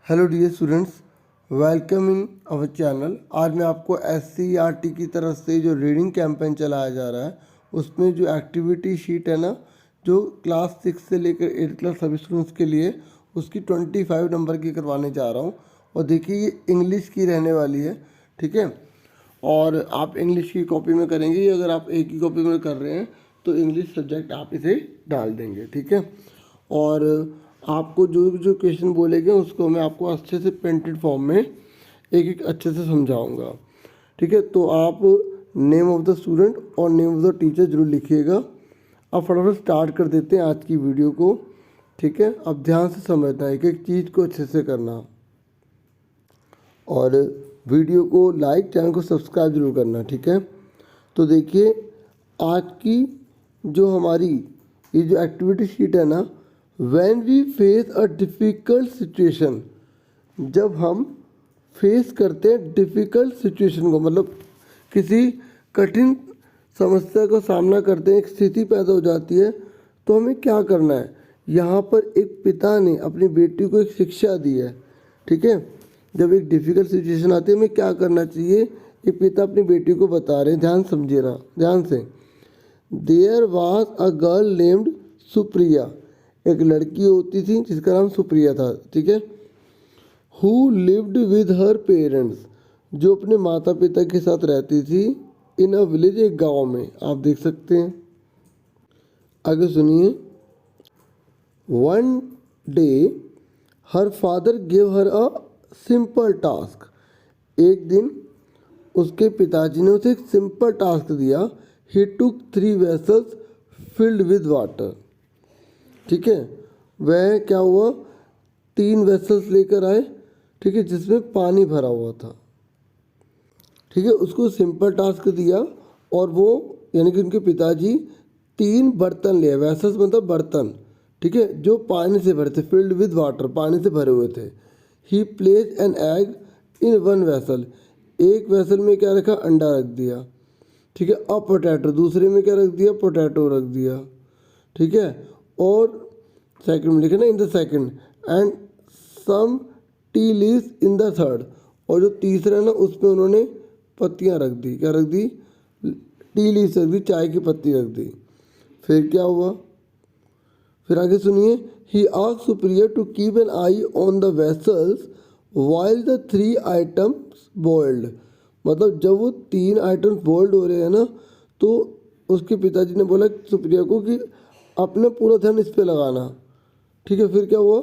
Hello dear students, welcome in our channel. आज मैं आपको SCERT की तरफ से जो रीडिंग कैंपेन चलाया जा रहा है उसमें जो एक्टिविटी शीट है ना, जो क्लास 6 से लेकर 8 क्लास सभी स्टूडेंट्स के लिए उसकी 25 नंबर की करवाने जा रहा हूँ। और देखिए ये इंग्लिश की रहने वाली है, ठीक है। और आप इंग्लिश की कॉपी में करेंगे, अगर आप एक ही कॉपी में कर रहे हैं तो इंग्लिश सब्जेक्ट आप इसे डाल देंगे, ठीक है। और आपको जो जो क्वेश्चन बोलेंगे उसको मैं आपको अच्छे से प्रिंटेड फॉर्म में एक एक अच्छे से समझाऊंगा, ठीक है। तो आप नेम ऑफ द स्टूडेंट और नेम ऑफ द टीचर जरूर लिखिएगा। अब फटाफट स्टार्ट कर देते हैं आज की वीडियो को, ठीक है। अब ध्यान से समझना है, एक एक चीज़ को अच्छे से करना और वीडियो को लाइक, चैनल को सब्सक्राइब जरूर करना, ठीक है। तो देखिए आज की जो हमारी ये जो एक्टिविटी शीट है ना, when we face a difficult situation, जब हम फेस करते हैं डिफ़िकल्ट सिचुएशन को, मतलब किसी कठिन समस्या का सामना करते हैं, एक स्थिति पैदा हो जाती है, तो हमें क्या करना है। यहाँ पर एक पिता ने अपनी बेटी को एक शिक्षा दी है, ठीक है। जब एक डिफ़िकल्ट सिचुएशन आती है हमें क्या करना चाहिए, एक पिता अपनी बेटी को बता रहे हैं, ध्यान समझिएगा ध्यान से। There was a girl named Supriya, एक लड़की होती थी जिसका नाम सुप्रिया था, ठीक है। Who lived with her parents, जो अपने माता पिता के साथ रहती थी, इन अ विलेज, एक गांव में। आप देख सकते हैं, आगे सुनिए। One day her father give her a simple task, एक दिन उसके पिताजी ने उसे एक सिंपल टास्क दिया। ही टुक 3 वेसल्स फिल्ड विद वाटर, ठीक है। वह क्या हुआ, 3 वेसल्स लेकर आए, ठीक है, जिसमें पानी भरा हुआ था, ठीक है। उसको सिंपल टास्क दिया और वो यानी कि उनके पिताजी 3 बर्तन ले, वेसल्स मतलब बर्तन, ठीक है, जो पानी से भरे थे, फिल्ड विद वाटर, पानी से भरे हुए थे। He place an egg in one vessel, एक वेसल में क्या रखा, अंडा रख दिया, ठीक है। अ पोटैटो, दूसरे में क्या रख दिया, पोटैटो रख दिया, ठीक है। और सेकंड में लिखे ना, in the second, and some tea leaves in the third, और जो तीसरा है ना उसमें उन्होंने पत्तियां रख दी, क्या रख दी, टी लीव्स रख दी, चाय की पत्ती रख दी। फिर क्या हुआ, फिर आगे सुनिए। He asked Supriya to keep an eye on the vessels while the 3 items boiled, मतलब जब वो 3 आइटम्स बॉइल्ड हो रहे हैं ना, तो उसके पिताजी ने बोला सुप्रिया को कि अपना पूरा ध्यान इस पे लगाना, ठीक है। फिर क्या हुआ,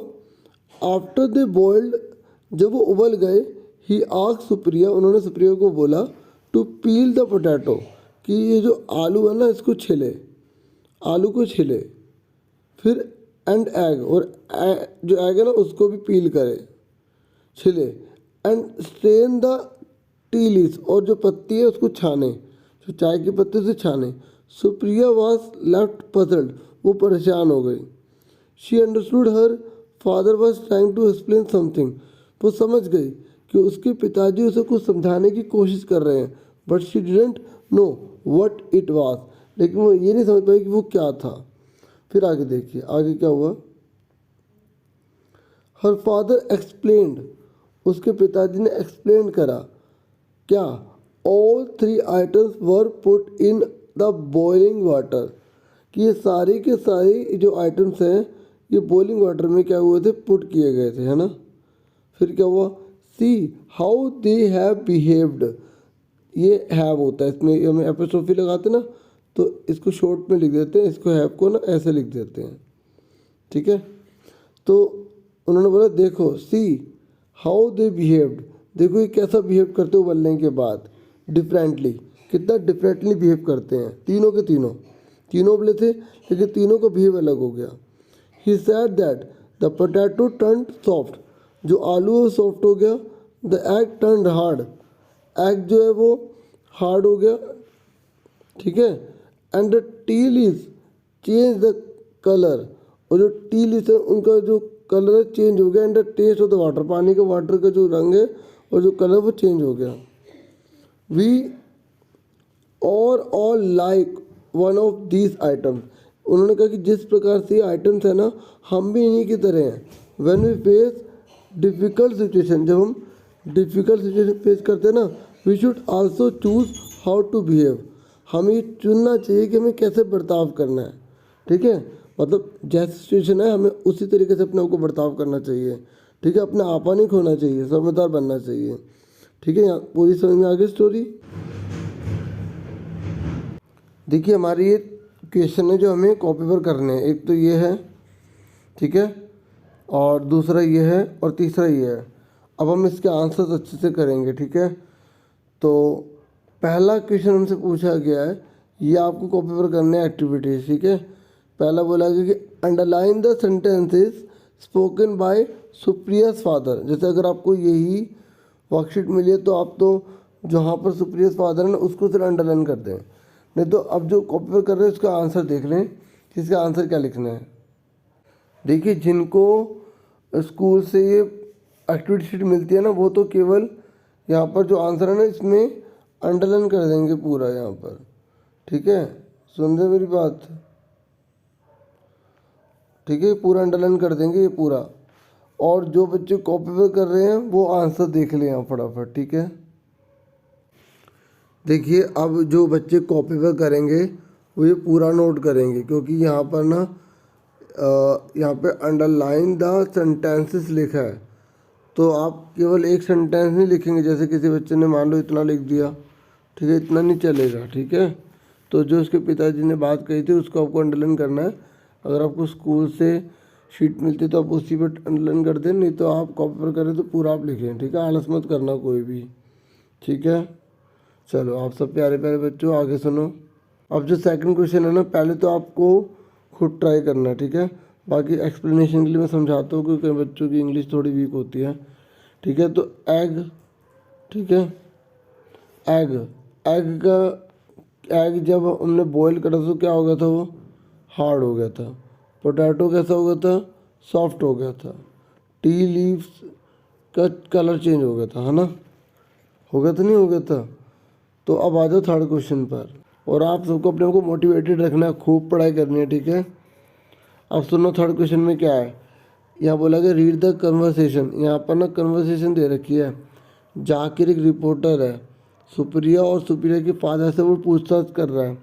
आफ्टर दे बॉइल्ड, जब वो उबल गए, ही आस्क्ड सुप्रिया, उन्होंने सुप्रिया को बोला टू पील द पोटैटो, कि ये जो आलू है ना इसको छिले, आलू को छिले। फिर एंड एग, और जो एग है ना उसको भी पील करे, छिले। And strain the tea leaves, और जो पत्ती है उसको छाने, जो चाय की पत्ती से छाने। सुप्रिया वॉज लेफ्ट पजल्ड, वो परेशान हो गई। She understood her father was trying to explain something, वो समझ गई कि उसके पिताजी उसे कुछ समझाने की कोशिश कर रहे हैं, but she didn't know what it was, लेकिन वो ये नहीं समझ पाई कि वो क्या था। फिर आगे देखिए, आगे क्या हुआ। हर फादर एक्सप्लेन्ड, उसके पिताजी ने एक्सप्लेन करा, क्या, all 3 items were put in the boiling water, कि ये सारे के सारे जो आइटम्स हैं ये बॉइलिंग वाटर में क्या हुए थे, पुट किए गए थे, है ना। फिर क्या हुआ, see how they have behaved, ये हैव होता है, इसमें हमें एपोस्ट्रोफी लगाते ना, तो इसको शॉर्ट में लिख देते हैं, इसको हैव को ना ऐसे लिख देते हैं, ठीक है। तो उन्होंने बोला देखो, सी हाउ दे बिहेव्ड, देखो ये कैसा बिहेव करते हो बोलने के बाद, डिफरेंटली, कितना डिफरेंटली बिहेव करते हैं, तीनों के तीनों, तीनों बोले थे लेकिन तीनों का बिहेव अलग हो गया। He said that the potato turn soft, जो आलू है सॉफ्ट हो गया। The egg turn hard, egg जो है वो हार्ड हो गया, ठीक है। And the tea leaves change the colour, और जो टी लीव्स है उनका जो कलर है चेंज हो गया। And the taste of the water, पानी का वाटर का जो रंग है और जो कलर वो चेंज हो गया। वी और all like one of these items, उन्होंने कहा कि जिस प्रकार से आइटम्स है ना, हम भी इन्हीं की तरह हैं। When we face difficult situation, जब हम डिफ़िकल्ट सिचुएशन फेस करते हैं ना, we should also choose how to behave. हमें ये चुनना चाहिए कि हमें कैसे बर्ताव करना है, ठीक है। मतलब जैसी सिचुएशन है हमें उसी तरीके से अपने आप को बर्ताव करना चाहिए, ठीक है। अपना आपा नहीं खोना चाहिए, समझदार बनना चाहिए, ठीक है। यहाँ पूरी समझ में आ गई स्टोरी। देखिए हमारी ये क्वेश्चन है जो हमें कॉपी पर करने हैं। एक तो ये है, ठीक है, और दूसरा ये है, और तीसरा ये है। अब हम इसके आंसर्स अच्छे से करेंगे, ठीक है। तो पहला क्वेश्चन हमसे पूछा गया है, ये आपको कॉपी पर करने हैं एक्टिविटीज़, ठीक है। पहला बोला गया कि underline the sentences spoken by Supriya's father. जैसे अगर आपको यही वर्कशीट मिली है तो आप तो जहाँ पर सुप्रिया's फादर है ना उसको सिर्फ अंडरलाइन कर दें, नहीं तो अब जो कॉपी पर कर रहे हैं उसका आंसर देख लें कि इसका आंसर क्या लिखना है। देखिए जिनको स्कूल से ये एक्टिविटी शीट मिलती है ना, वो तो केवल यहाँ पर जो आंसर है ना इसमें अंडरलाइन कर देंगे पूरा यहाँ पर, ठीक है। सुन रहे मेरी बात, ठीक है, पूरा अंडरलाइन कर देंगे ये पूरा। और जो बच्चे कॉपी पर कर रहे हैं वो आंसर देख लें यहाँ फटाफट, ठीक है। देखिए अब जो बच्चे कॉपी पर करेंगे वो ये पूरा नोट करेंगे, क्योंकि यहाँ पर ना यहाँ पे अंडरलाइन द सेंटेंसेस लिखा है। तो आप केवल एक सेंटेंस नहीं लिखेंगे, जैसे किसी बच्चे ने मान लो इतना लिख दिया, ठीक है, इतना नहीं चलेगा, ठीक है। तो जो उसके पिताजी ने बात कही थी उसको आपको अंडरलाइन करना है। अगर आपको स्कूल से शीट मिलती है तो आप उसी पर अंडरलाइन कर दें, नहीं तो आप कॉपी पर करें तो पूरा आप लिखें, ठीक है। आलस मत करना कोई भी, ठीक है। चलो आप सब प्यारे प्यारे बच्चों आगे सुनो। अब जो सेकंड क्वेश्चन है ना, पहले तो आपको खुद ट्राई करना है, ठीक है। बाकी एक्सप्लेनेशन के लिए मैं समझाता हूँ क्योंकि बच्चों की इंग्लिश थोड़ी वीक होती है, ठीक है। तो एग, ठीक है, एग एग का एग जब हमने बॉईल करा तो क्या हो गया था, वो हार्ड हो गया था। पोटैटो कैसा हो गया था, सॉफ्ट हो गया था। टी लीव्स का कलर चेंज हो गया था, है ना, हो गया था नहीं हो गया था। तो अब आ जाओ थर्ड क्वेश्चन पर, और आप सबको अपने को मोटिवेटेड रखना है, खूब पढ़ाई करनी है, ठीक है। अब सुनो थर्ड क्वेश्चन में क्या है। यहाँ बोला गया रीड द कन्वर्सेशन। यहाँ पर ना कन्वर्सेशन दे रखी है। जाकिर एक रिपोर्टर है, सुप्रिया और सुप्रिया के फादर से वो पूछताछ कर रहा है।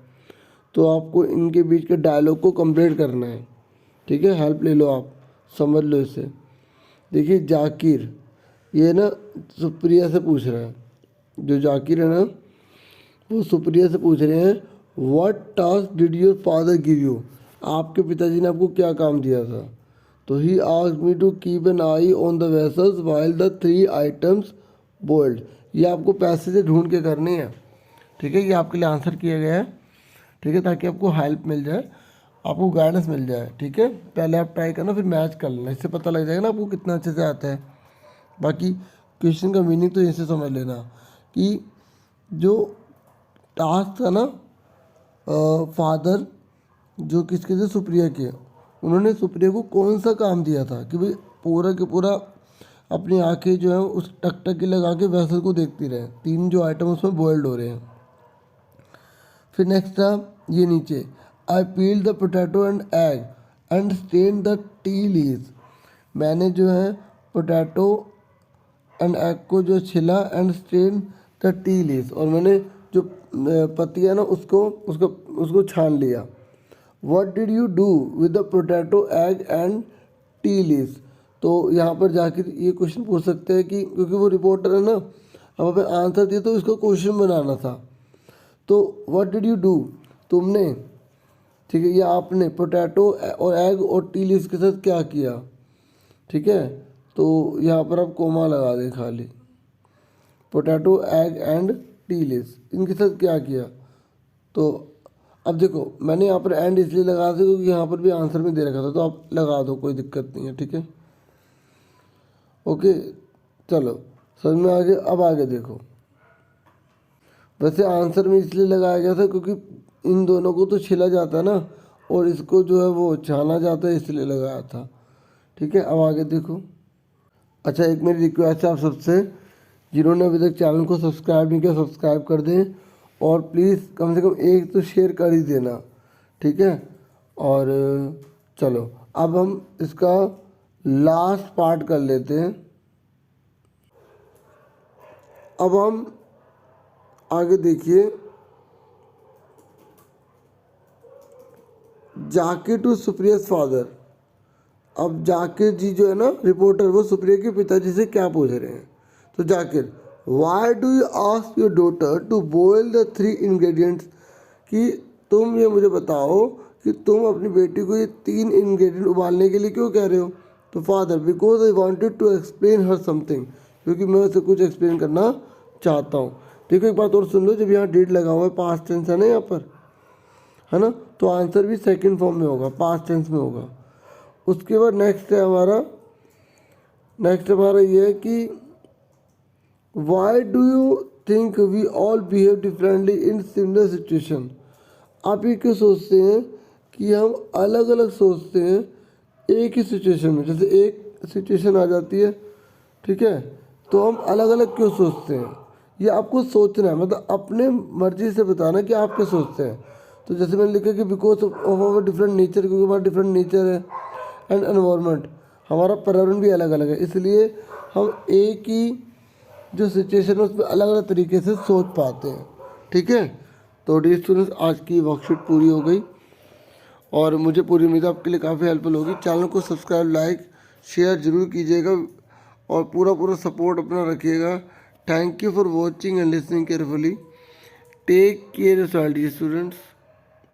तो आपको इनके बीच के डायलॉग को कंप्लीट करना है, ठीक है। हेल्प ले लो, आप समझ लो इसे। देखिए जाकिर ये ना सुप्रिया से पूछ रहा है, जो जाकिर है ना वो सुप्रिया से पूछ रहे हैं what task did your father give you. आपके पिताजी ने आपको क्या काम दिया था। तो he asked me to keep an eye on the vessels while the 3 items boiled. ये आपको पैसे से ढूंढ के करने हैं, ठीक है। ये आपके लिए आंसर किया गया है, ठीक है, ताकि आपको हेल्प मिल जाए, आपको गाइडेंस मिल जाए, ठीक है। पहले आप ट्राई करना, फिर मैच कर लेना, इससे पता लग जाएगा ना आपको कितना अच्छे से आता है। बाकी क्वेश्चन का मीनिंग तो ऐसे समझ लेना कि जो टास्क था ना फादर जो किसके थे, सुप्रिया के, उन्होंने सुप्रिया को कौन सा काम दिया था कि भाई पूरा के पूरा अपनी आंखें जो है उस टकटकी लगा के वेसल को देखती रहे। 3 जो आइटम उसमें बॉइल्ड हो रहे हैं। फिर नेक्स्ट था ये नीचे, I peel the potato and egg and strain the tea leaves. मैंने जो है पोटैटो एंड एग को जो छिला and strain the tea leaves, और मैंने जो पत्ती है ना उसको छान लिया। What did you do with the potato egg and tea leaves. तो यहाँ पर जाकर ये क्वेश्चन पूछ सकते हैं कि क्योंकि वो रिपोर्टर है ना, अब हमें आंसर दिया तो इसका क्वेश्चन बनाना था। तो व्हाट डिड यू डू, तुमने, ठीक है, या आपने पोटैटो और एग और टी लीव्स के साथ क्या किया, ठीक है। तो यहाँ पर आप कोमा लगा दें खाली, potato egg and tea leaves, इनके साथ क्या किया। तो अब देखो मैंने यहाँ पर एंड इसलिए लगा दिया क्योंकि यहाँ पर भी आंसर में दे रखा था, तो आप लगा दो, कोई दिक्कत नहीं है, ठीक है। ओके चलो समझ में आ गया। अब आगे देखो, वैसे आंसर में इसलिए लगाया गया था क्योंकि इन दोनों को तो छिला जाता है ना, और इसको जो है वो छाना जाता है, इसलिए लगाया था, ठीक है। अब आगे देखो। अच्छा एक मेरी रिक्वेस्ट है आप सबसे, जिन्होंने अभी तक चैनल को सब्सक्राइब नहीं किया सब्सक्राइब कर दें, और प्लीज़ कम से कम एक तो शेयर कर ही देना, ठीक है। और चलो अब हम इसका लास्ट पार्ट कर लेते हैं, अब हम आगे देखिए, जाकिर टू सुप्रिया's फादर। अब जाकिर जी जो है ना रिपोर्टर, वो सुप्रिया के पिताजी से क्या पूछ रहे हैं। तो Zakir, why do you ask your daughter to boil the 3 ingredients, कि तुम ये मुझे बताओ कि तुम अपनी बेटी को ये 3 इंग्रेडिएंट उबालने के लिए क्यों कह रहे हो। तो father, because I wanted to explain her something, क्योंकि मैं उसे कुछ एक्सप्लेन करना चाहता हूँ। देखो एक बात और सुन लो, जब यहाँ डिड लगा हुआ है, पास्ट टेंस है ना यहाँ पर, है ना, तो आंसर भी सेकंड फॉर्म में होगा, पास्ट टेंस में होगा। उसके बाद नेक्स्ट हमारा ये है कि why do you think we all behave differently in similar situation. आप ये क्यों सोचते हैं कि हम अलग अलग सोचते हैं एक ही सिचुएशन में। जैसे एक सिचुएशन आ जाती है, ठीक है, तो हम अलग अलग क्यों सोचते हैं, ये आपको सोचना है, मतलब अपने मर्जी से बताना कि आप क्या सोचते हैं। तो जैसे मैंने लिखा कि because of our different nature, क्योंकि हमारा डिफरेंट नेचर है, एंड एनवायरनमेंट, हमारा पर्यावरण भी अलग अलग है, इसलिए हम एक ही जो सिचुएशन है उसमें अलग अलग तरीके से सोच पाते हैं। ठीक है, तो डियर स्टूडेंट्स, आज की वर्कशीट पूरी हो गई और मुझे पूरी उम्मीद है आपके लिए काफ़ी हेल्पफुल होगी। चैनल को सब्सक्राइब, लाइक, शेयर ज़रूर कीजिएगा और पूरा सपोर्ट अपना रखिएगा। Thank you for watching and listening carefully. Take care of all dear students.